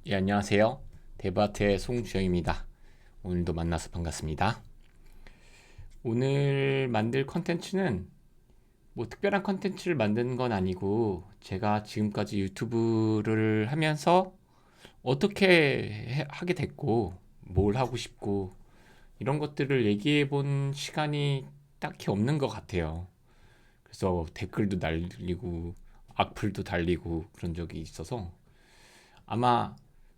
예, 안녕하세요. 데바트의 송주영입니다. 오늘도 만나서 반갑습니다. 오늘 만들 컨텐츠는 뭐 특별한 컨텐츠를 만드는 건 아니고 제가 지금까지 유튜브를 하면서 어떻게 하게 됐고 뭘 하고 싶고 이런 것들을 얘기해 본 시간이 딱히 없는 것 같아요. 그래서 댓글도 날리고 악플도 달리고 그런 적이 있어서 아마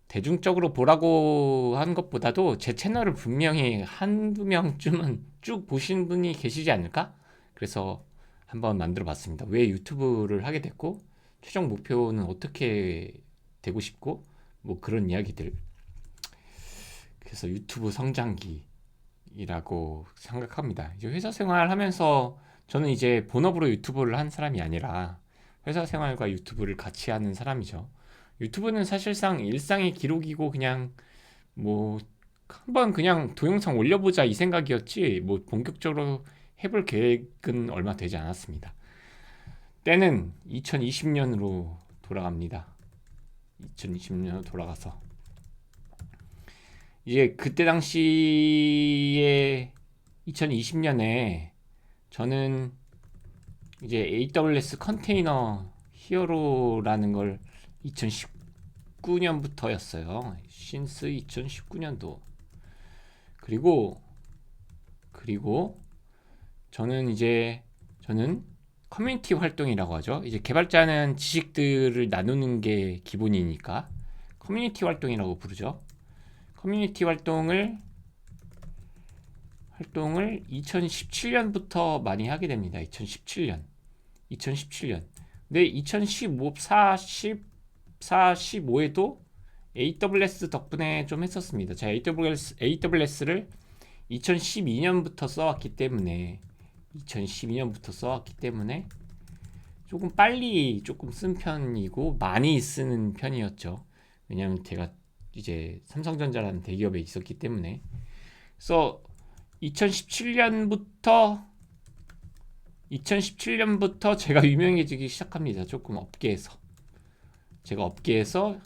대중적으로 보라고 한 것보다도 제 채널을 분명히 한두 명쯤은 쭉 보신 분이 계시지 않을까? 그래서 한번 만들어 봤습니다. 왜 유튜브를 하게 됐고, 최종 목표는 어떻게 되고 싶고, 뭐 그런 이야기들. 그래서 유튜브 성장기라고 생각합니다. 이제 회사 생활 하면서 저는 이제 본업으로 유튜브를 한 사람이 아니라 회사 생활과 유튜브를 같이 하는 사람이죠. 유튜브는 사실상 일상의 기록이고 그냥 뭐 한번 그냥 동영상 올려보자 이 생각이었지 뭐 본격적으로 해볼 계획은 얼마 되지 않았습니다. 때는 2020년으로 돌아갑니다. 2020년으로 돌아가서 이제 그때 당시에 2020년에 저는 이제 AWS 컨테이너 히어로라는 걸 2019년부터였어요. 신스 2019년도. 그리고 그리고 저는 커뮤니티 활동이라고 하죠. 이제 개발자는 지식들을 나누는 게 기본이니까 커뮤니티 활동이라고 부르죠. 커뮤니티 활동을 2017년부터 많이 하게 됩니다. 2017년. 2017년. 근데 2015, 15에도 AWS 덕분에 좀 했었습니다. 제가 AWS를 2012년부터 써왔기 때문에 조금 빨리 조금 쓴 편이고 많이 쓰는 편이었죠. 왜냐하면 제가 이제 삼성전자라는 대기업에 있었기 때문에. 그래서 2017년부터 2017년부터 제가 유명해지기 시작합니다. 조금 업계에서. 제가 업계에서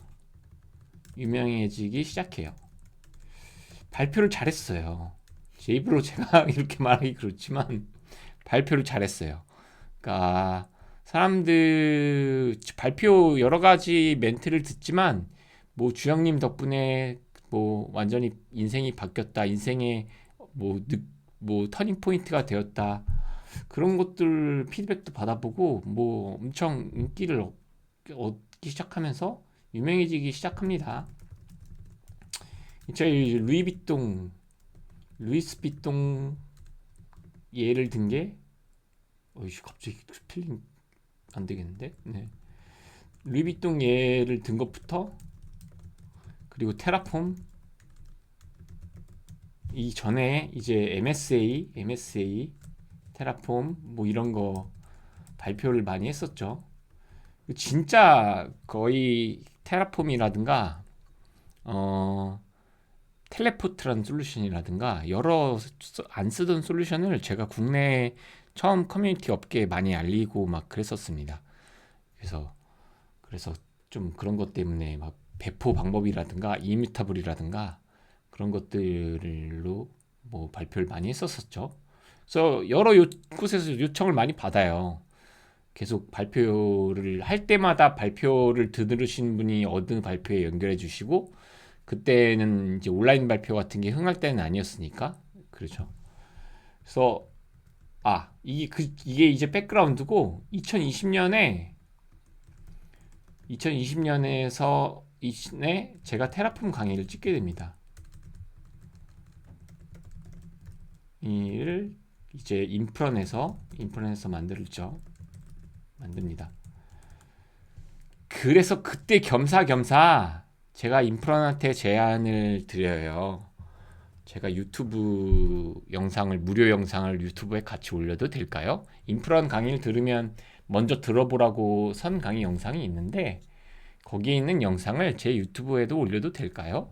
유명해지기 시작해요. 발표를 잘했어요. 제 입으로 제가 이렇게 말하기 그렇지만 발표를 잘했어요. 그러니까 사람들 발표 여러 가지 멘트를 듣지만 뭐 주영님 덕분에 뭐 완전히 인생이 바뀌었다. 인생의 뭐, 뭐 터닝 포인트가 되었다. 그런 것들 피드백도 받아보고 뭐 엄청 인기를 얻기 시작하면서 유명해지기 시작합니다. 저희 루이스 비통 예를 든 게 어이씨 갑자기 스펠링 안 되겠는데? 네. 루이비통 예를 든 것부터 그리고 테라폼 이 전에 이제 MSA 테라폼 뭐 이런 거 발표를 많이 했었죠. 진짜 거의 테라폼이라든가 어 텔레포트라는 솔루션이라든가 여러 안 쓰던 솔루션을 제가 국내 처음 커뮤니티 업계에 많이 알리고 막 그랬었습니다. 그래서 그래서 좀 그런 것 때문에 막 배포 방법이라든가 이뮤타블이라든가 그런 것들로 뭐 발표를 많이 했었었죠. 그래서 여러 곳에서 요청을 많이 받아요. 계속 발표를 할 때마다 발표를 들으신 분이 어느 발표에 연결해 주시고 그때는 이제 온라인 발표 같은 게 흥할 때는 아니었으니까 그렇죠. 그래서 이게 이제 백그라운드고 2020년에서 이신에 제가 테라폼 강의를 찍게 됩니다. 이를 이제 인프런에서 만듭니다. 그래서 그때 겸사겸사 제가 인프런한테 제안을 드려요. 제가 유튜브 영상을 무료 영상을 유튜브에 같이 올려도 될까요? 인프런 강의를 들으면 먼저 들어보라고 선 강의 영상이 있는데 거기에 있는 영상을 제 유튜브에도 올려도 될까요?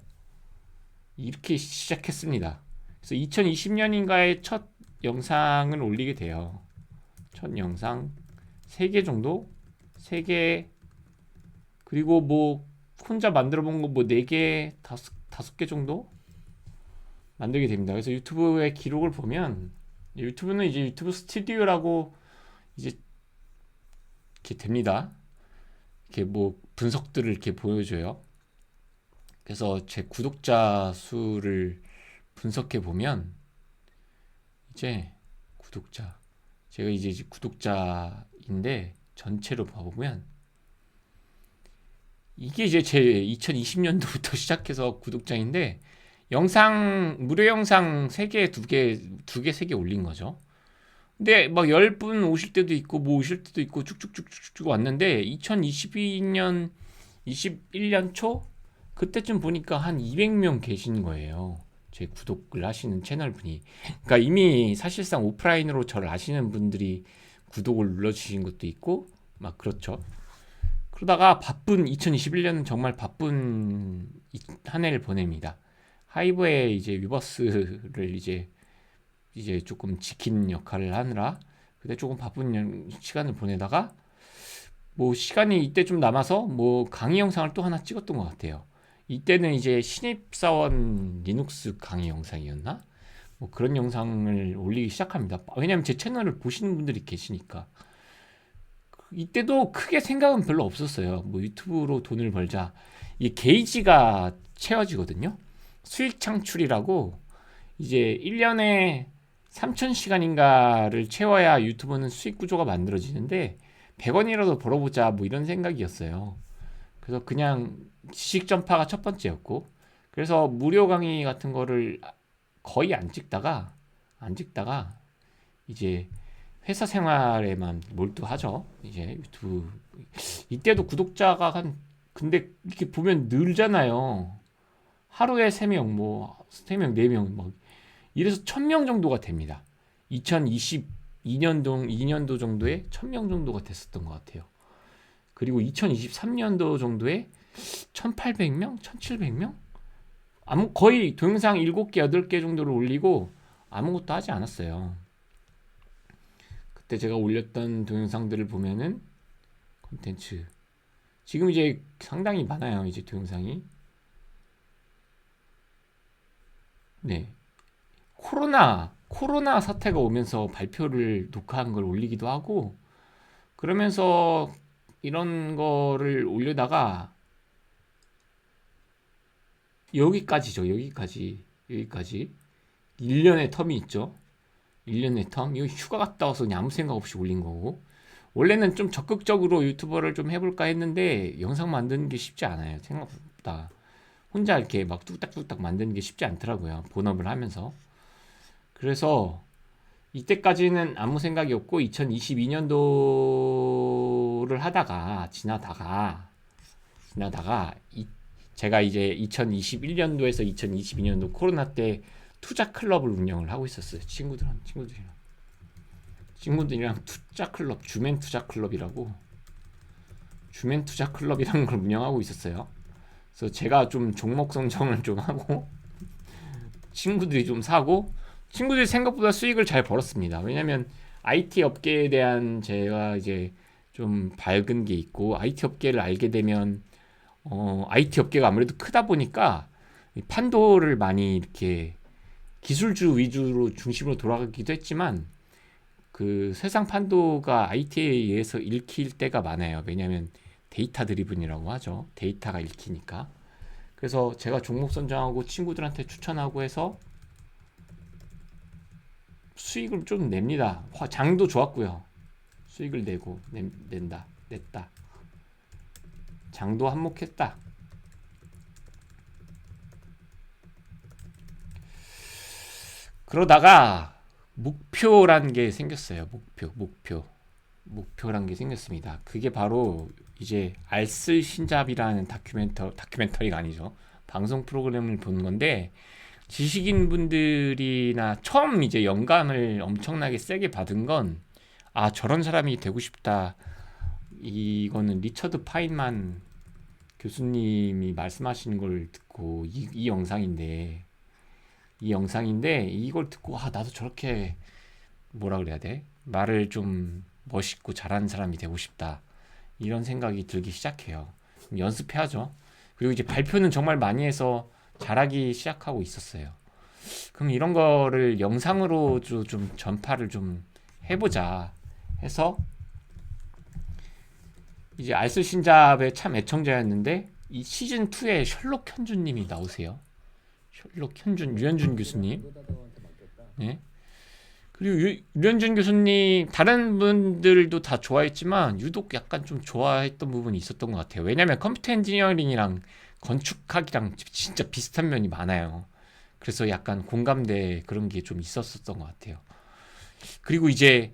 이렇게 시작했습니다. 그래서 2020년인가에 첫 영상을 올리게 돼요. 첫 영상 3개 정도? 3개 그리고 뭐 혼자 만들어 본 거 뭐 4개, 다섯 개 정도 만들게 됩니다. 그래서 유튜브의 기록을 보면 유튜브는 이제 유튜브 스튜디오라고 이제 이렇게 됩니다. 이렇게 뭐 분석들을 이렇게 보여줘요. 그래서 제 구독자 수를 분석해 보면 이제 제가 이제 구독자인데 전체로 봐보면 이게 이제 제 2020년도부터 시작해서 구독자인데 무료 영상 3개, 2개, 3개 올린 거죠. 근데 막 10분 오실 때도 있고 뭐 오실 때도 있고 쭉쭉쭉쭉 왔는데 2022년 21년 초 그때쯤 보니까 한 200명 계신 거예요. 제 구독을 하시는 채널 분이. 그러니까 이미 사실상 오프라인으로 저를 아시는 분들이 구독을 눌러주신 것도 있고 막 그렇죠. 그러다가 바쁜 2021년은 정말 바쁜 한 해를 보냅니다. 하이브의 이제 위버스를 이제 조금 지키는 역할을 하느라 그때 조금 바쁜 시간을 보내다가 뭐 시간이 이때 좀 남아서 뭐 강의 영상을 또 하나 찍었던 것 같아요. 이때는 이제 신입사원 리눅스 강의 영상이었나? 뭐 그런 영상을 올리기 시작합니다. 왜냐면 제 채널을 보시는 분들이 계시니까. 이때도 크게 생각은 별로 없었어요. 뭐 유튜브로 돈을 벌자. 이 게이지가 채워지거든요. 수익 창출이라고 이제 1년에 3,000시간인가를 채워야 유튜브는 수익 구조가 만들어지는데 100원이라도 벌어보자 뭐 이런 생각이었어요. 그래서 그냥 지식 전파가 첫 번째였고 그래서 무료 강의 같은 거를 거의 안 찍다가 이제 회사 생활에만 몰두하죠. 이제 유튜브 이때도 구독자가 근데 이렇게 보면 늘잖아요. 하루에 3명 뭐 3명 4명 뭐 이래서 1,000명 정도가 됩니다. 2년도 정도에 1,000명 정도가 됐었던 것 같아요. 그리고 2023년도 정도에 1,800명? 1,700명? 거의 동영상 7개, 8개 정도를 올리고 아무것도 하지 않았어요. 그때 제가 올렸던 동영상들을 보면은 콘텐츠 지금 이제 상당히 많아요. 이제 동영상이 네 코로나 사태가 오면서 발표를 녹화한 걸 올리기도 하고 그러면서 이런 거를 올려다가 여기까지 1년의 텀이 있죠. 1년의 텀 이거 휴가 갔다 와서 그냥 아무 생각 없이 올린 거고 원래는 좀 적극적으로 유튜버를 좀 해볼까 했는데 영상 만드는 게 쉽지 않아요. 생각보다 혼자 이렇게 막 뚝딱뚝딱 만드는 게 쉽지 않더라고요. 본업을 하면서 그래서 이때까지는 아무 생각이 없고 2022년도를 하다가 지나다가 제가 이제 2021년도에서 2022년도 코로나 때 투자 클럽을 운영을 하고 있었어요. 친구들이랑 투자 클럽, 주맨 투자 클럽이라고 주맨 투자 클럽이라는 걸 운영하고 있었어요. 그래서 제가 좀 종목 선정을 좀 하고 친구들이 좀 사고 친구들이 생각보다 수익을 잘 벌었습니다. 왜냐면 IT 업계에 대한 제가 이제 좀 밝은 게 있고 IT 업계를 알게 되면 IT 업계가 아무래도 크다 보니까 판도를 많이 이렇게 기술주 위주로 중심으로 돌아가기도 했지만 그 세상 판도가 IT에 의해서 읽힐 때가 많아요. 왜냐하면 데이터 드리븐이라고 하죠. 데이터가 읽히니까. 그래서 제가 종목 선정하고 친구들한테 추천하고 해서 수익을 좀 냅니다. 장도 좋았고요. 수익을 냈다. 장도 한몫했다. 그러다가 목표란 게 생겼어요. 목표란 게 생겼습니다. 그게 바로 이제 알쓸 신잡이라는 다큐멘터리가 아니죠. 방송 프로그램을 보는 건데 지식인 분들이나 처음 이제 영감을 엄청나게 세게 받은 건 저런 사람이 되고 싶다. 이거는 리처드 파인만 교수님이 말씀하시는 걸 듣고 이 영상인데 이걸 듣고 나도 저렇게 뭐라 그래야 돼? 말을 좀 멋있고 잘하는 사람이 되고 싶다. 이런 생각이 들기 시작해요. 연습해야죠. 그리고 이제 발표는 정말 많이 해서 잘하기 시작하고 있었어요. 그럼 이런 거를 영상으로 좀 전파를 좀 해보자 해서 이제 알쓸 신잡의 참 애청자였는데 이 시즌 2에 셜록 현준님이 나오세요. 셜록 현준 유현준 교수님. 네. 그리고 유현준 교수님 다른 분들도 다 좋아했지만 유독 약간 좀 좋아했던 부분이 있었던 것 같아요. 왜냐면 컴퓨터 엔지니어링이랑 건축학이랑 진짜 비슷한 면이 많아요. 그래서 약간 공감대 그런 게 좀 있었던 것 같아요. 그리고 이제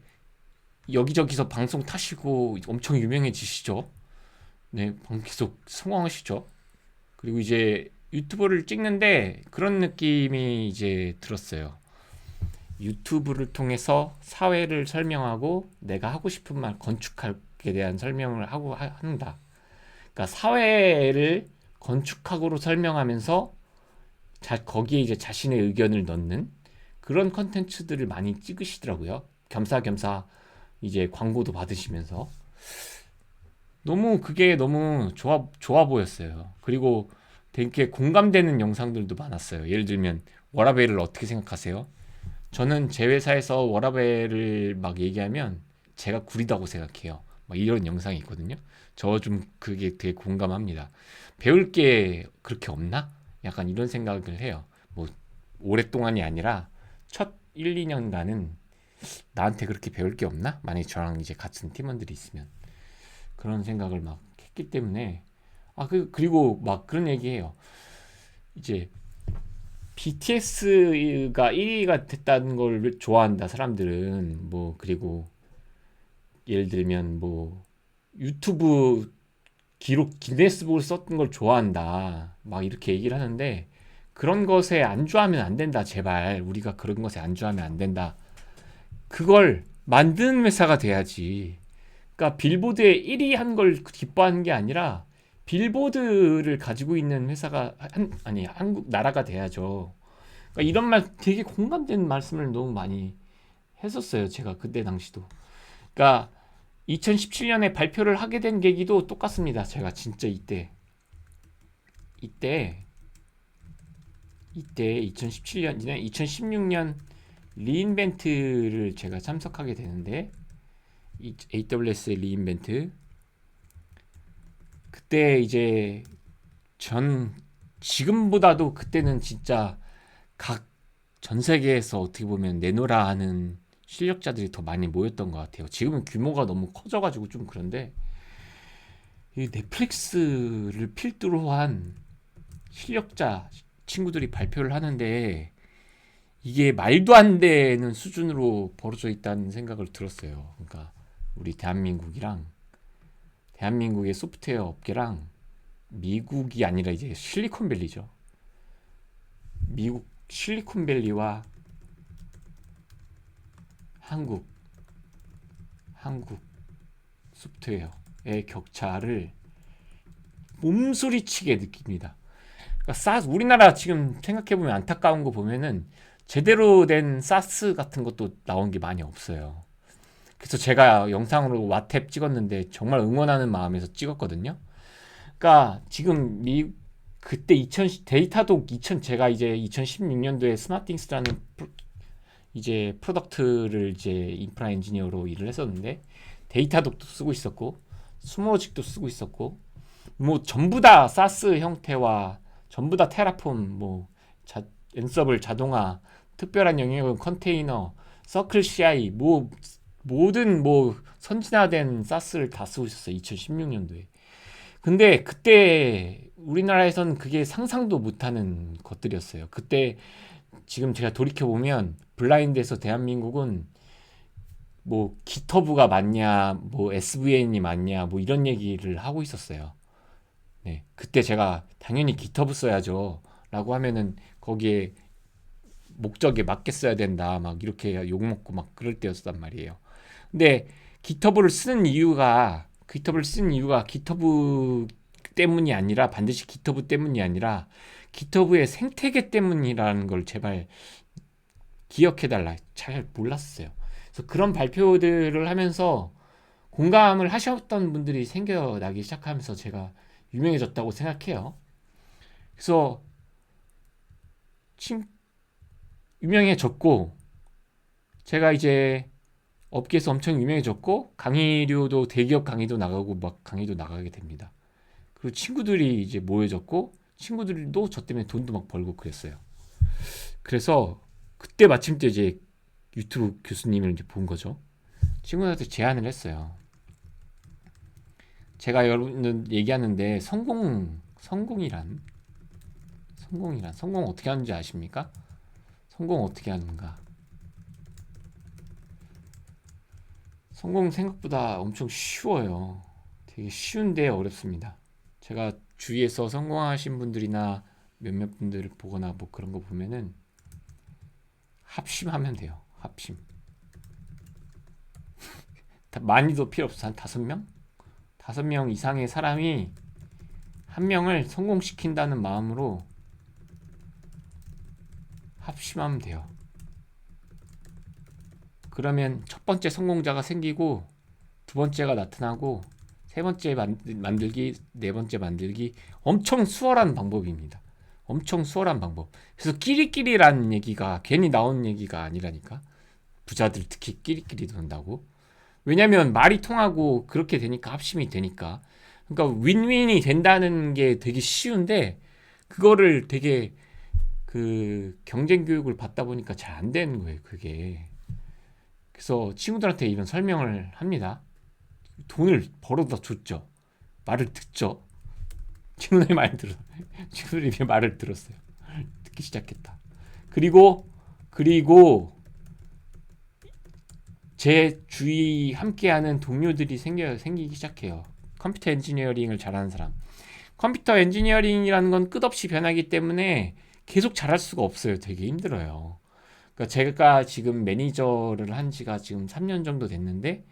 여기저기서 방송 타시고 엄청 유명해지시죠. 네, 계속 성공하시죠. 그리고 이제 유튜브를 찍는데 그런 느낌이 이제 들었어요. 유튜브를 통해서 사회를 설명하고 내가 하고 싶은 말 건축학에 대한 설명을 하고 한다. 그러니까 사회를 건축학으로 설명하면서 거기에 이제 자신의 의견을 넣는 그런 컨텐츠들을 많이 찍으시더라고요. 겸사겸사 이제 광고도 받으시면서 그게 너무 좋아 보였어요. 그리고 되게 공감되는 영상들도 많았어요. 예를 들면 워라밸을 어떻게 생각하세요? 저는 제 회사에서 워라밸을 막 얘기하면 제가 구리다고 생각해요. 막 이런 영상이 있거든요. 저 좀 그게 되게 공감합니다. 배울 게 그렇게 없나? 약간 이런 생각을 해요. 뭐 오랫동안이 아니라 첫 1, 2년간은 나한테 그렇게 배울 게 없나? 만약에 저랑 이제 같은 팀원들이 있으면 그런 생각을 막 했기 때문에 그리고 막 그런 얘기해요. 이제 BTS가 1위가 됐다는 걸 좋아한다 사람들은 뭐 그리고 예를 들면 뭐 유튜브 기록 기네스북을 썼던 걸 좋아한다 막 이렇게 얘기를 하는데 그런 것에 안주하면 안 된다 제발 우리가 그런 것에 안주하면 안 된다 그걸 만드는 회사가 돼야지 그러니까 빌보드에 1위 한 걸 기뻐하는 게 아니라 빌보드를 가지고 있는 회사가 아니 한국 나라가 돼야죠. 그러니까 이런 말 되게 공감되는 말씀을 너무 많이 했었어요. 제가 그때 당시도. 그러니까 2017년에 발표를 하게 된 계기도 똑같습니다. 제가 진짜 이때 2017년이나 2016년 리인벤트를 제가 참석하게 되는데 AWS 리인벤트 그때 이제 지금보다도 그때는 진짜 각 전 세계에서 어떻게 보면 내노라 하는 실력자들이 더 많이 모였던 것 같아요. 지금은 규모가 너무 커져가지고 좀 그런데 이 넷플릭스를 필두로 한 실력자 친구들이 발표를 하는데 이게 말도 안 되는 수준으로 벌어져 있다는 생각을 들었어요. 그러니까 우리 대한민국의 소프트웨어 업계랑 미국이 아니라 이제 실리콘밸리죠. 미국 실리콘밸리와 한국 소프트웨어의 격차를 몸소리치게 느낍니다. 그러니까 우리나라 지금 생각해보면 안타까운 거 보면은 제대로 된 사스 같은 것도 나온 게 많이 없어요. 그래서 제가 영상으로 와탭 찍었는데 정말 응원하는 마음에서 찍었거든요. 그러니까 지금 그때 데이터독 2000 제가 이제 2016년도에 스마트띵스라는 이제 프로덕트를 이제 인프라 엔지니어로 일을 했었는데 데이터독도 쓰고 있었고 스모로직도 쓰고 있었고 뭐 전부 다 사스 형태와 전부 다 테라폼 뭐 엔서블 자동화 특별한 영역은 컨테이너 서클 CI 뭐 모든 뭐 선진화된 사스를 다 쓰고 있었어요. 2016년도에. 근데 그때 우리나라에선 그게 상상도 못하는 것들이었어요. 그때 지금 제가 돌이켜 보면 블라인드에서 대한민국은 뭐 기터브가 맞냐, 뭐 SVN이 맞냐, 뭐 이런 얘기를 하고 있었어요. 네, 그때 제가 당연히 기터브 써야죠. 라고 하면은 거기에 목적에 맞게 써야 된다. 막 이렇게 욕먹고 막 그럴 때였단 말이에요. 근데 기터브 때문이 아니라 반드시 기터브 때문이 아니라 기터브의 생태계 때문이라는 걸 제발 기억해달라. 잘 몰랐어요. 그래서 그런 발표들을 하면서 공감을 하셨던 분들이 생겨나기 시작하면서 제가 유명해졌다고 생각해요. 그래서 친 유명해졌고 제가 이제 업계에서 엄청 유명해졌고 강의료도 대기업 강의도 나가고 막 강의도 나가게 됩니다. 그리고 친구들이 이제 모여졌고 친구들도 저 때문에 돈도 막 벌고 그랬어요. 그래서 그때 마침 때 이제 유튜브 교수님을 이제 본 거죠. 친구들한테 제안을 했어요. 제가 여러분 얘기하는데 성공 어떻게 하는지 아십니까? 성공 어떻게 하는가? 성공 생각보다 엄청 쉬워요. 되게 쉬운데 어렵습니다. 제가 주위에서 성공하신 분들이나 몇몇 분들을 보거나 뭐 그런 거 보면은 합심하면 돼요. 합심. 많이도 필요 없어. 한 5명? 5명 이상의 사람이 한 명을 성공시킨다는 마음으로 합심하면 돼요. 그러면 첫 번째 성공자가 생기고 두 번째가 나타나고 세 번째 만들기, 네 번째 만들기 엄청 수월한 방법입니다. 엄청 수월한 방법. 그래서 끼리끼리라는 얘기가 괜히 나온 얘기가 아니라니까. 부자들 특히 끼리끼리 돈다고. 왜냐면 말이 통하고 그렇게 되니까 합심이 되니까. 그러니까 윈윈이 된다는 게 되게 쉬운데 그거를 되게 그 경쟁 교육을 받다 보니까 잘 안 되는 거예요, 그게. 그래서 친구들한테 이런 설명을 합니다. 돈을 벌어다 줬죠. 말을 듣죠. 친구들이 말을 들어. 친구들이 말을 들었어요. 듣기 시작했다. 그리고 제 주위 함께하는 동료들이 생기기 시작해요. 컴퓨터 엔지니어링을 잘하는 사람. 컴퓨터 엔지니어링이라는 건 끝없이 변하기 때문에 계속 잘할 수가 없어요. 되게 힘들어요. 그러니까 제가 지금 매니저를 한 지가 지금 3년 정도 됐는데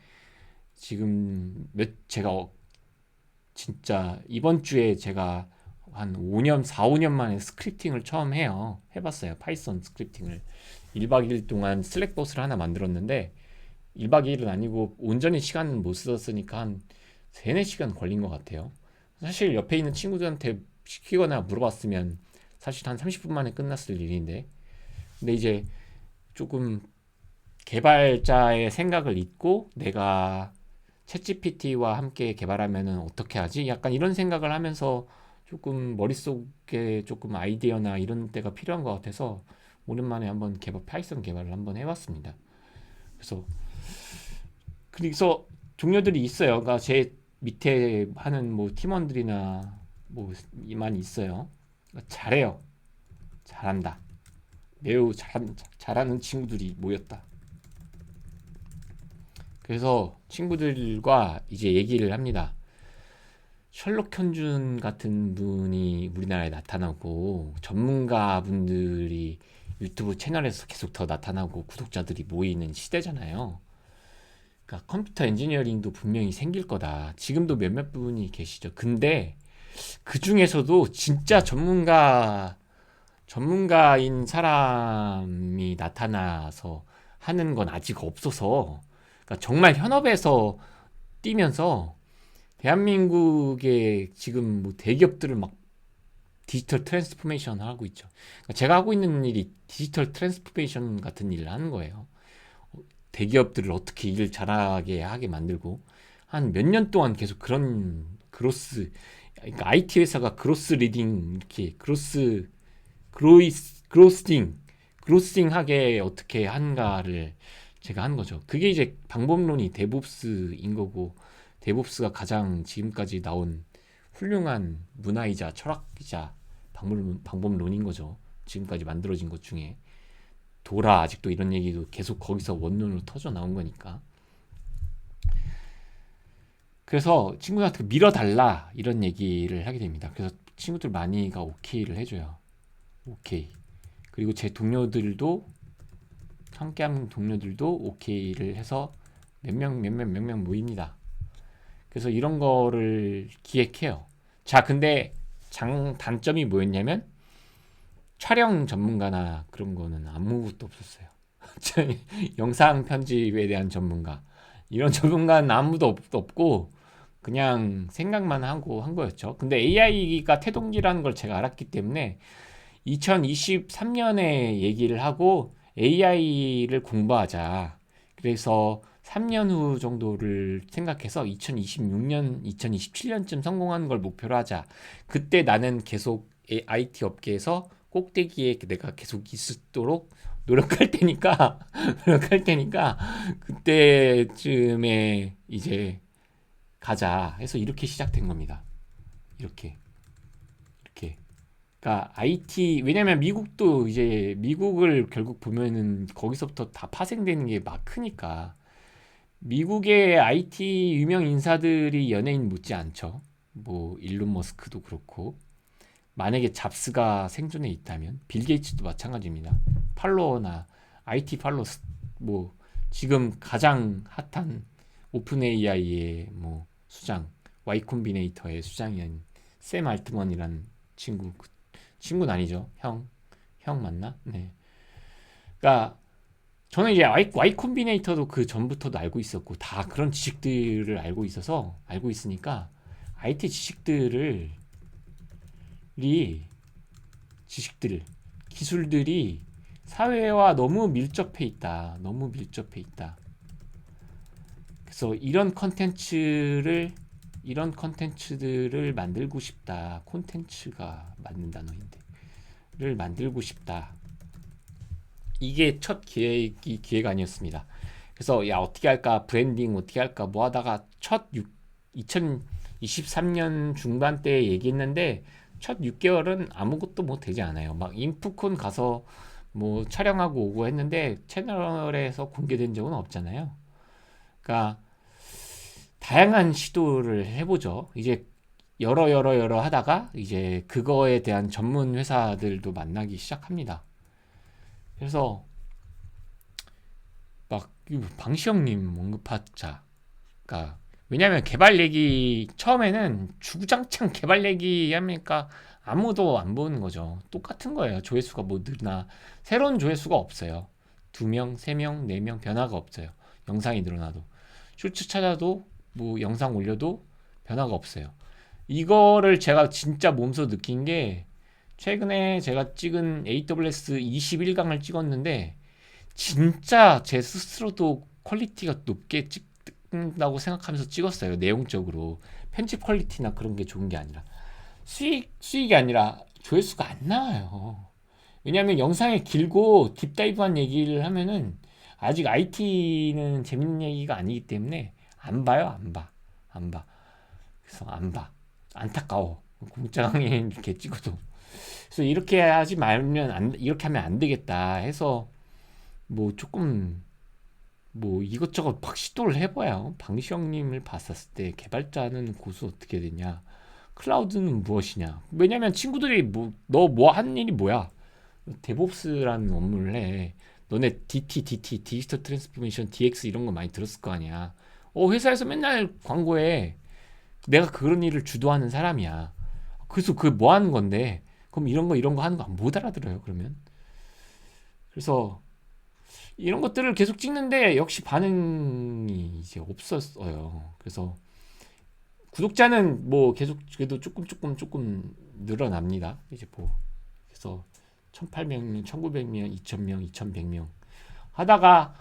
지금 제가 진짜 이번 주에 제가 한 5년, 4, 5년 만에 스크립팅을 처음 해요. 해봤어요. 파이썬 스크립팅을. 1박 2일 동안 슬랙봇을 하나 만들었는데 1박 2일은 아니고 온전히 시간은 못 썼으니까 한 3, 4시간 걸린 것 같아요. 사실 옆에 있는 친구들한테 시키거나 물어봤으면 사실 한 30분 만에 끝났을 일인데 근데 이제 조금 개발자의 생각을 잊고 내가 챗GPT와 함께 개발하면은 어떻게 하지? 약간 이런 생각을 하면서 조금 머릿속에 조금 아이디어나 이런 때가 필요한 것 같아서 오랜만에 한번 파이썬 개발을 한번 해봤습니다. 그래서 동료들이 있어요. 그러니까 제 밑에 하는 뭐 팀원들이나 뭐 많이 있어요. 그러니까 잘해요. 잘한다. 매우 잘하는 친구들이 모였다. 그래서 친구들과 이제 얘기를 합니다. 셜록 현준 같은 분이 우리나라에 나타나고 전문가분들이 유튜브 채널에서 계속 더 나타나고 구독자들이 모이는 시대잖아요. 그러니까 컴퓨터 엔지니어링도 분명히 생길 거다. 지금도 몇몇 분이 계시죠. 근데 그 중에서도 진짜 전문가인 사람이 나타나서 하는 건 아직 없어서 그러니까 정말 현업에서 뛰면서 대한민국의 지금 뭐 대기업들을 막 디지털 트랜스포메이션 하고 있죠. 그러니까 제가 하고 있는 일이 디지털 트랜스포메이션 같은 일을 하는 거예요. 대기업들을 어떻게 일 잘하게 하게 만들고 한 몇 년 동안 계속 그런 그러니까 IT 회사가 그로스 리딩 이렇게 그로스팅 하게 어떻게 한가를 제가 한 거죠. 그게 이제 방법론이 데브옵스인 거고 데브옵스가 가장 지금까지 나온 훌륭한 문화이자 철학이자 방법론인 거죠. 지금까지 만들어진 것 중에 도라 아직도 이런 얘기도 계속 거기서 원론으로 터져 나온 거니까. 그래서 친구들한테 밀어달라 이런 얘기를 하게 됩니다. 그래서 친구들 많이가 오케이를 해줘요. 오케이. 그리고 제 동료들도 함께하는 동료들도 오케이를 해서 몇 명 모입니다. 그래서 이런 거를 기획해요. 자, 근데 단점이 뭐였냐면 촬영 전문가나 그런 거는 아무것도 없었어요. 영상 편집에 대한 전문가 이런 전문가는 아무도 없고 그냥 생각만 하고 한 거였죠. 근데 AI가 태동기라는 걸 제가 알았기 때문에 2023년에 얘기를 하고 AI를 공부하자. 그래서 3년 후 정도를 생각해서 2026년, 2027년쯤 성공하는 걸 목표로 하자. 그때 나는 계속 IT 업계에서 꼭대기에 내가 계속 있도록 노력할 테니까, 노력할 테니까, 그때쯤에 이제 가자 해서 이렇게 시작된 겁니다. 이렇게, 이렇게. 그러니까 IT 왜냐면 미국도 이제 미국을 결국 보면은 거기서부터 다 파생되는 게 막 크니까 미국의 IT 유명 인사들이 연예인 못지 않죠. 뭐 일론 머스크도 그렇고 만약에 잡스가 생존해 있다면 빌 게이츠도 마찬가지입니다. 팔로워나 IT 팔로워 뭐 지금 가장 핫한 오픈 AI의 뭐 수장 Y 콤비네이터의 수장인 샘 알트먼이라는 친구 친구는 아니죠. 형 맞나? 네. 그러니까 저는 이제 Y 콤비네이터도 그 전부터도 알고 있었고 다 그런 지식들을 알고 있어서 알고 있으니까 IT 지식들을 이 지식들 기술들이 사회와 너무 밀접해 있다. 너무 밀접해 있다. 그래서 이런 컨텐츠들을 만들고 싶다. 콘텐츠가 맞는 단어인데 를 만들고 싶다. 이게 첫 기획 아니었습니다. 그래서 야 어떻게 할까 브랜딩 어떻게 할까 뭐 하다가 2023년 중반 때 얘기했는데 첫 6개월은 아무것도 뭐 되지 않아요. 막 인프콘 가서 뭐 촬영하고 오고 했는데 채널에서 공개된 적은 없잖아요. 그러니까 다양한 시도를 해보죠. 이제 여러 하다가 이제 그거에 대한 전문 회사들도 만나기 시작합니다. 그래서 막 방시영님 언급하자가 왜냐하면 개발 얘기 처음에는 주구장창 개발 얘기 하니까 아무도 안 보는 거죠. 똑같은 거예요. 조회수가 뭐 늘나 새로운 조회수가 없어요. 2명, 3명, 4명 변화가 없어요. 영상이 늘어나도 쇼츠 찾아도 뭐 영상 올려도 변화가 없어요. 이거를 제가 진짜 몸소 느낀 게 최근에 제가 찍은 AWS 21강을 찍었는데 진짜 제 스스로도 퀄리티가 높게 찍는다고 생각하면서 찍었어요. 내용적으로 편집 퀄리티나 그런 게 좋은 게 아니라 수익이 아니라 조회수가 안 나와요. 왜냐하면 영상이 길고 딥다이브한 얘기를 하면은 아직 IT는 재밌는 얘기가 아니기 때문에 안 봐요. 안 봐. 그래서 안 봐. 안타까워. 공장에 이렇게 찍어도. 그래서 이렇게 하지 말면 이렇게 하면 안 되겠다 해서 뭐 조금 뭐 이것저것 막 시도를 해봐요. 방시영님을 봤었을 때 개발자는 고수 어떻게 되냐, 클라우드는 무엇이냐. 왜냐면 친구들이 뭐 너 뭐 하는 일이 뭐야? 데브옵스라는 업무를 해. 너네 DT, 디지털 트랜스포메이션, DX 이런 거 많이 들었을 거 아니야. 회사에서 맨날 광고해. 내가 그런 일을 주도하는 사람이야. 그래서 그 뭐 하는 건데? 그럼 이런 거 하는 거 못 알아들어요. 그러면. 그래서 이런 것들을 계속 찍는데 역시 반응이 이제 없었어요. 그래서 구독자는 뭐 계속 그래도 조금 늘어납니다. 이제 뭐 그래서 1,800명, 1,900명, 2,000명, 2,100명 하다가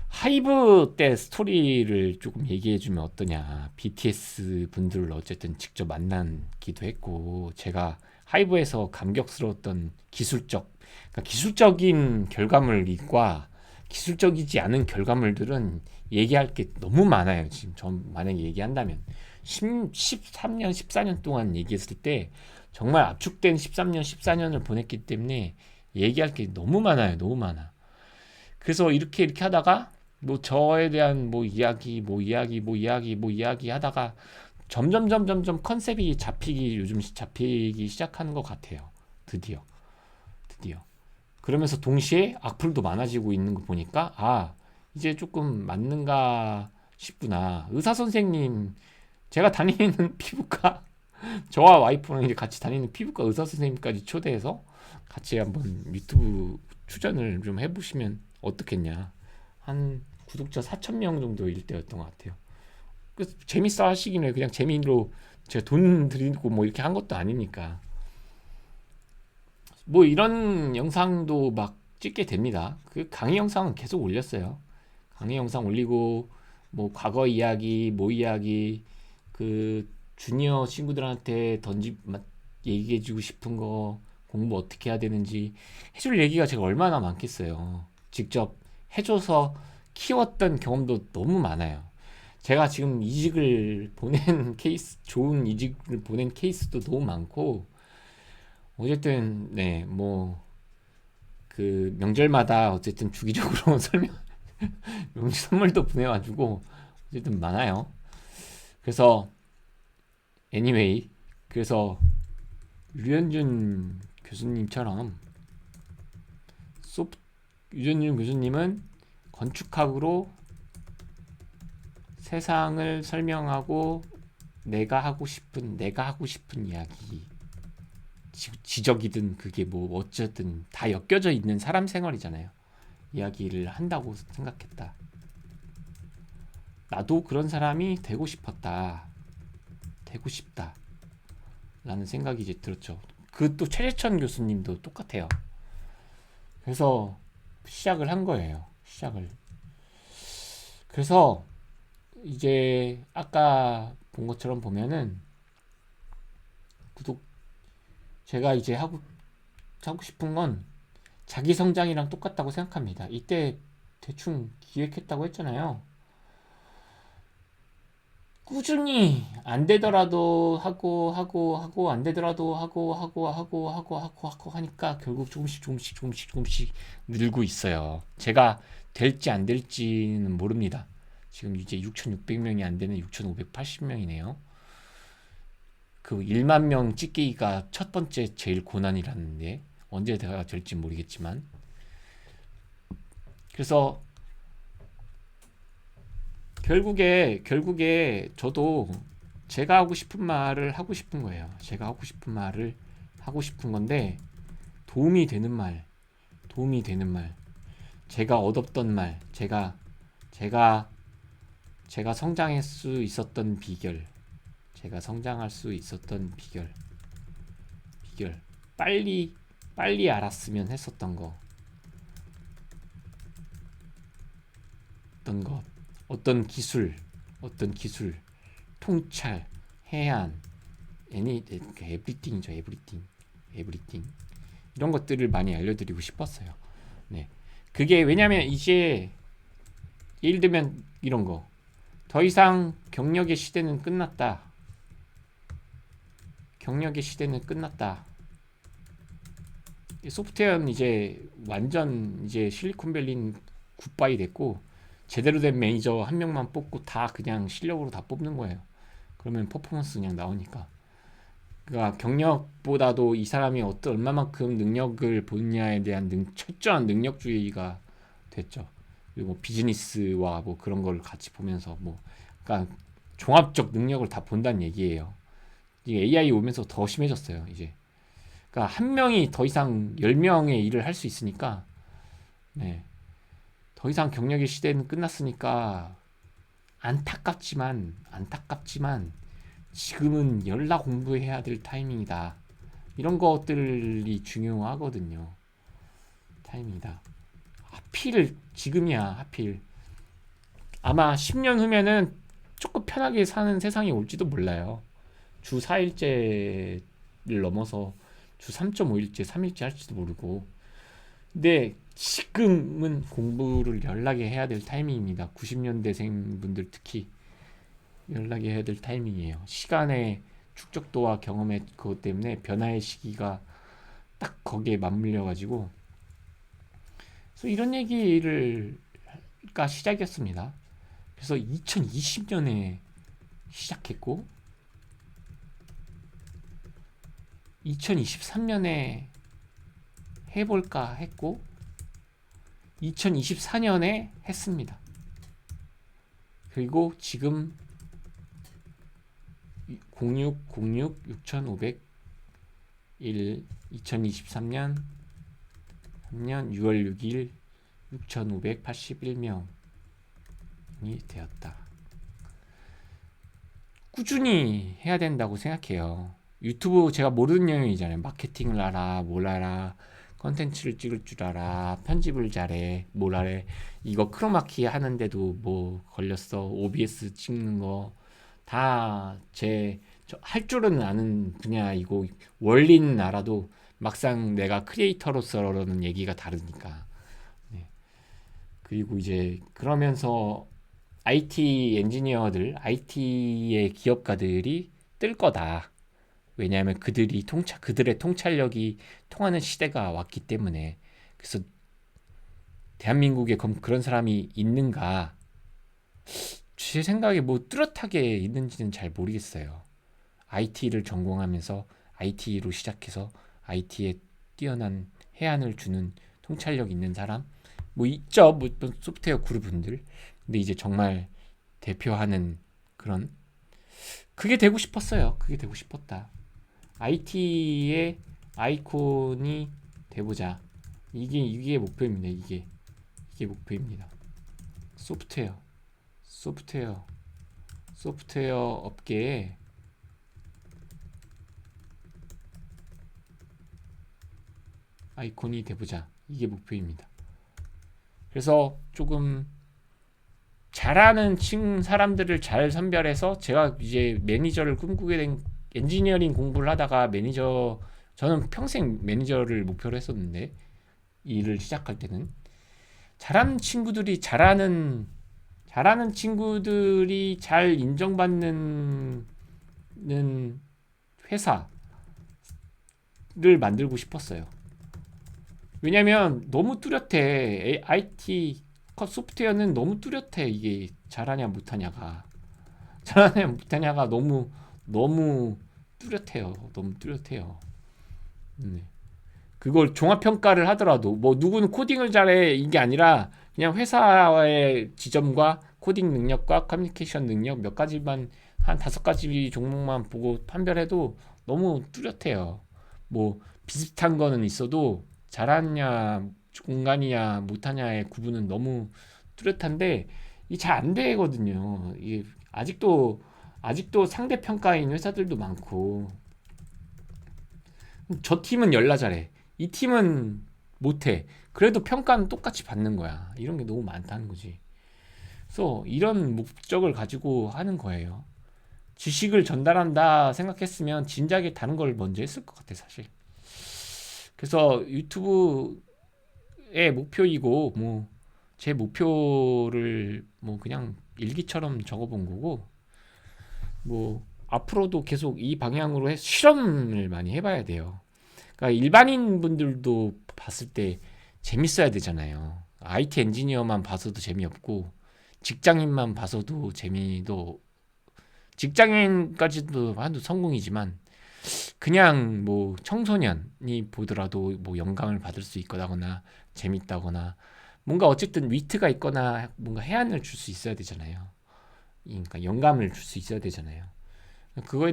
하이브 때 스토리를 조금 얘기해주면 어떠냐. BTS 분들을 어쨌든 직접 만나기도 했고 제가 하이브에서 감격스러웠던 그러니까 기술적인 결과물과 기술적이지 않은 결과물들은 얘기할 게 너무 많아요. 지금 전 만약에 얘기한다면 13년, 14년 동안 얘기했을 때 정말 압축된 13년, 14년을 보냈기 때문에 얘기할 게 너무 많아요. 너무 많아. 그래서 이렇게 하다가 뭐 저에 대한 뭐 이야기 하다가 점점 컨셉이 요즘 잡히기 시작하는 것 같아요. 드디어. 그러면서 동시에 악플도 많아지고 있는 거 보니까 이제 조금 맞는가 싶구나. 의사 선생님 제가 다니는 피부과 저와 와이프랑 이제 같이 다니는 피부과 의사 선생님까지 초대해서 같이 한번 유튜브 출연을 좀 해보시면 어떻겠냐. 한 구독자 4,000명 정도일 때였던 것 같아요. 재밌어 하시기는 그냥 재미로 제가 돈 드리고 뭐 이렇게 한 것도 아니니까. 뭐 이런 영상도 막 찍게 됩니다. 그 강의 영상은 계속 올렸어요. 강의 영상 올리고 뭐 과거 이야기, 뭐 이야기, 그 주니어 친구들한테 얘기해주고 싶은 거, 공부 어떻게 해야 되는지 해줄 얘기가 제가 얼마나 많겠어요. 직접 해줘서 키웠던 경험도 너무 많아요. 제가 지금 이직을 보낸 케이스, 좋은 이직을 보낸 케이스도 너무 많고, 어쨌든 네, 뭐 그 명절마다 어쨌든 주기적으로 명절 선물도 보내가지고 어쨌든 많아요. 그래서 anyway, 그래서 류현준 교수님처럼 소프 류현준 교수님은 건축학으로 세상을 설명하고 내가 하고 싶은 이야기, 지적이든 그게 뭐 어쨌든 다 엮여져 있는 사람 생활이잖아요. 이야기를 한다고 생각했다. 나도 그런 사람이 되고 싶었다. 되고 싶다. 라는 생각이 이제 들었죠. 그 또 최재천 교수님도 똑같아요. 그래서 시작을 한 거예요. 시작을. 그래서 이제 아까 본 것처럼 보면은 구독 제가 이제 하고 싶은 건 자기 성장이랑 똑같다고 생각합니다. 이때 대충 기획했다고 했잖아요. 꾸준히 안 되더라도 하고 안 되더라도 하고 하니까 결국 조금씩 늘고 있어요. 제가 될지 안 될지는 모릅니다. 지금 이제 6,600명이 안 되는 6,580명이네요. 그 1만 명 찍기가 첫 번째 제일 고난이라는데 언제 내가 될지 모르겠지만, 그래서 결국에 저도 제가 하고 싶은 말을 하고 싶은 거예요. 제가 하고 싶은 말을 하고 싶은 건데 도움이 되는 말, 제가 얻었던 말, 제가 성장할 수 있었던 비결, 제가 성장할 수 있었던 비결, 빨리 알았으면 했었던 거, 어떤 것, 어떤 기술, 통찰, 해안, 에브리띵이죠, 에브리띵. 이런 것들을 많이 알려드리고 싶었어요. 네. 그게 왜냐면 이제 예를 들면 이런 거. 더 이상 경력의 시대는 끝났다. 경력의 시대는 끝났다. 소프트웨어는 이제 완전 이제 실리콘밸리는 굿바이 됐고, 제대로 된 매니저 한 명만 뽑고 다 그냥 실력으로 다 뽑는 거예요. 그러면 퍼포먼스 그냥 나오니까. 그러니까 경력보다도 이 사람이 얼마만큼 능력을 보느냐에 대한 철저한 능력주의가 됐죠. 그리고 뭐 비즈니스와 뭐 그런 걸 같이 보면서 뭐, 그러니까 종합적 능력을 다 본다는 얘기예요. 이게 AI 오면서 더 심해졌어요, 이제. 그러니까 한 명이 더 이상 10명의 일을 할 수 있으니까, 네. 더 이상 경력의 시대는 끝났으니까 안타깝지만 지금은 연락 공부해야 될 타이밍이다. 이런 것들이 중요하거든요. 타이밍이다. 하필 지금이야, 하필. 아마 10년 후면은 조금 편하게 사는 세상이 올지도 몰라요. 주 4일째를 넘어서 주 3.5일째, 3일째 할지도 모르고. 근데 지금은 공부를 연락에 해야 될 타이밍입니다. 90년대생 분들 특히 연락이 해야 될 타이밍이에요. 시간의 축적도와 경험의 그것 때문에 변화의 시기가 딱 거기에 맞물려 가지고, 그래서 이런 얘기를 가 시작이었습니다. 그래서 2020년에 시작했고 2023년에 해볼까 했고 2024년에 했습니다. 그리고 지금 0606-6501 2023년 3년 6월 6일 6581명이 되었다. 꾸준히 해야 된다고 생각해요. 유튜브 제가 모르는 영역이잖아요. 마케팅을 알아, 뭘 알아, 컨텐츠를 찍을 줄 알아, 편집을 잘해, 뭘 알아. 이거 크로마키 하는데도 뭐 걸렸어. OBS 찍는 거 다 할 줄은 아는 분야이고 원리는 알아도 막상 내가 크리에이터로서는 얘기가 다르니까. 네. 그리고 이제 그러면서 IT 엔지니어들, IT의 기업가들이 뜰 거다. 왜냐하면 그들의 통찰력이 통하는 시대가 왔기 때문에. 그래서 대한민국에 그런 사람이 있는가? 제 생각에 뭐 뚜렷하게 있는지는 잘 모르겠어요. IT를 전공하면서 IT로 시작해서 IT에 뛰어난 해안을 주는 통찰력 있는 사람 뭐 있죠. 뭐 소프트웨어 그룹분들. 근데 이제 정말 대표하는 그런 그게 되고 싶었어요. 그게 되고 싶었다. IT의 아이콘이 돼보자. 이게 목표입니다. 이게 목표입니다. 소프트웨어 소프트웨어 소프트웨어 업계에 아이콘이 돼보자. 이게 목표입니다. 그래서 조금 잘하는 사람들을 잘 선별해서 제가 이제 매니저를 꿈꾸게 된 엔지니어링 공부를 하다가 저는 평생 매니저를 목표로 했었는데 일을 시작할 때는 잘하는 친구들이 잘 인정받는 회사를 만들고 싶었어요. 왜냐면 너무 뚜렷해. IT 소프트웨어는 너무 뚜렷해. 이게 잘하냐 못하냐가 너무 뚜렷해요. 너무 뚜렷해요. 네. 그걸 종합 평가를 하더라도 뭐 누구는 코딩을 잘해 이게 아니라 그냥 회사의 지점과 코딩 능력과 커뮤니케이션 능력 몇 가지만 한 5가지 종목만 보고 판별해도 너무 뚜렷해요. 뭐 비슷한 거는 있어도 잘하냐 공간이냐 못하냐의 구분은 너무 뚜렷한데 이게 잘 안 되거든요. 이게 아직도 상대 평가인 회사들도 많고 저 팀은 열나 잘해. 이 팀은 못해. 그래도 평가는 똑같이 받는 거야. 이런 게 너무 많다는 거지. 그래서 이런 목적을 가지고 하는 거예요. 지식을 전달한다 생각했으면 진작에 다른 걸 먼저 했을 것 같아, 사실. 그래서 유튜브의 목표이고, 뭐, 제 목표를 뭐 그냥 일기처럼 적어본 거고, 뭐, 앞으로도 계속 이 방향으로 실험을 많이 해봐야 돼요. 그러니까 일반인 분들도 봤을 때 재밌어야 되잖아요. IT 엔지니어만 봐서도 재미없고 직장인만 봐서도 직장인까지도 한도 성공이지만 그냥 뭐 청소년이 보더라도 뭐 영감을 받을 수 있거나 재밌다거나 뭔가 어쨌든 위트가 있거나 뭔가 해안을 줄 수 있어야 되잖아요. 그러니까 영감을 줄 수 있어야 되잖아요. 그거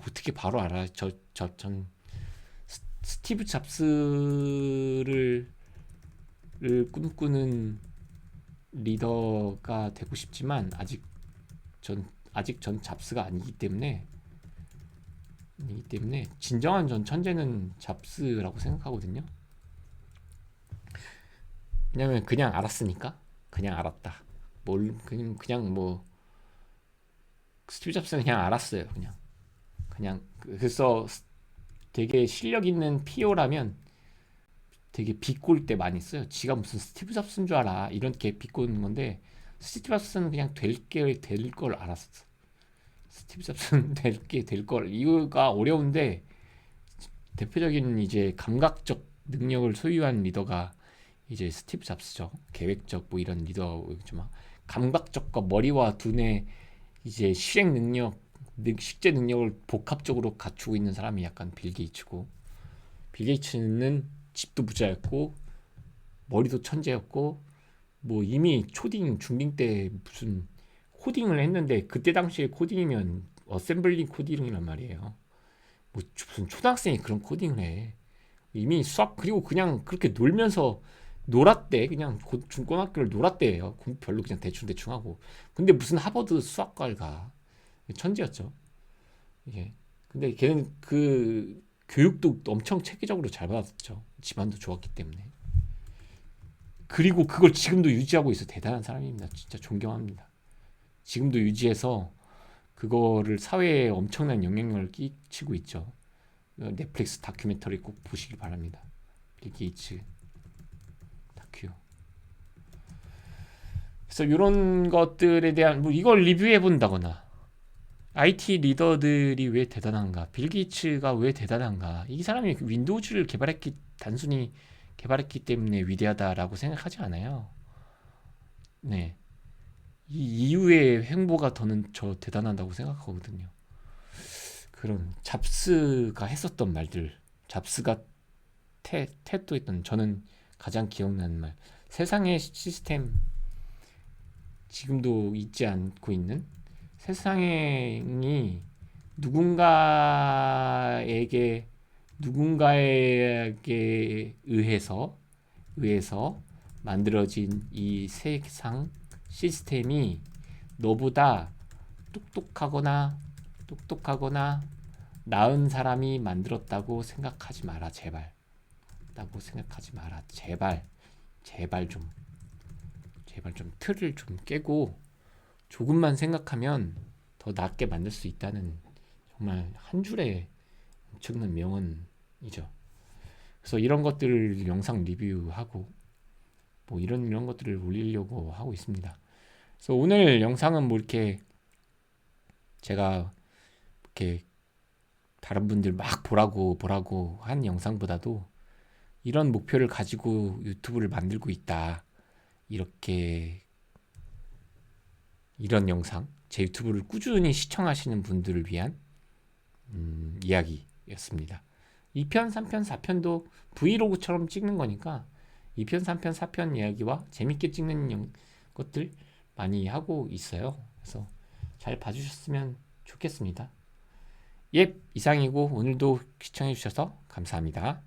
어떻게 바로 알아? 전 스티브 잡스를 꿈꾸는 리더가 되고 싶지만 아직 전 잡스가 아니기 때문에 진정한 전 천재는 잡스라고 생각하거든요. 왜냐면 그냥 알았으니까 그냥 알았다. 그냥 뭐 스티브 잡스는 그냥 알았어요. 그냥 그래서 되게 실력 있는 PO라면 되게 비꼴 때 많이 써요. 지가 무슨 스티브 잡스인 줄 알아. 이렇게 비꼬는 건데 스티브 잡스는 그냥 될 걸 알았어. 스티브 잡스는 될 걸. 이유가 어려운데 대표적인 이제 감각적 능력을 소유한 리더가 이제 스티브 잡스죠. 계획적 뭐 이런 리더지만 감각적과 머리와 두뇌 이제 식재 능력을 복합적으로 갖추고 있는 사람이 약간 빌 게이츠고 빌 게이츠는 집도 부자였고 머리도 천재였고 뭐 이미 초딩 중딩 때 무슨 코딩을 했는데 그때 당시에 코딩이면 어셈블링 코딩이란 말이에요. 뭐 무슨 초등학생이 그런 코딩을 해. 이미 수학 그리고 그냥 그렇게 놀면서 놀았대. 그냥 중고등학교를 놀았대요. 별로 그냥 대충 하고. 근데 무슨 하버드 수학과를 가. 천재였죠. 예. 근데 걔는 그 교육도 엄청 체계적으로 잘 받았죠. 집안도 좋았기 때문에. 그리고 그걸 지금도 유지하고 있어. 대단한 사람입니다. 진짜 존경합니다. 지금도 유지해서 그거를 사회에 엄청난 영향력을 끼치고 있죠. 넷플릭스 다큐멘터리 꼭 보시기 바랍니다. 빌 게이츠 다큐. 그래서 이런 것들에 대한 뭐 이걸 리뷰해 본다거나 IT 리더들이 왜 대단한가, 빌 게이츠가 왜 대단한가, 이 사람이 윈도우즈를 단순히 개발했기 때문에 위대하다라고 생각하지 않아요. 네, 이 이후의 행보가 더는 저 대단하다고 생각하거든요. 그런 잡스가 했었던 말들, 잡스가 태도했던, 저는 가장 기억나는 말, 세상의 시스템, 지금도 잊지 않고 있는, 세상이 누군가에게 의해서 만들어진 이 세상 시스템이 너보다 똑똑하거나 나은 사람이 만들었다고 생각하지 마라, 제발. 라고 생각하지 마라, 제발. 제발 좀 틀을 좀 깨고 조금만 생각하면 더 낫게 만들 수 있다는, 정말 한 줄의 엄청난 명언이죠. 그래서 이런 것들을 영상 리뷰하고 뭐 이런 것들을 올리려고 하고 있습니다. 그래서 오늘 영상은 뭐 이렇게 제가 이렇게 다른 분들 막 보라고 한 영상보다도 이런 목표를 가지고 유튜브를 만들고 있다, 이렇게, 이런 영상, 제 유튜브를 꾸준히 시청하시는 분들을 위한 이야기였습니다. 2편, 3편, 4편도 브이로그처럼 찍는 거니까 2편, 3편, 4편 이야기와 재밌게 찍는 것들 많이 하고 있어요. 그래서 잘 봐주셨으면 좋겠습니다. 예, 이상이고 오늘도 시청해주셔서 감사합니다.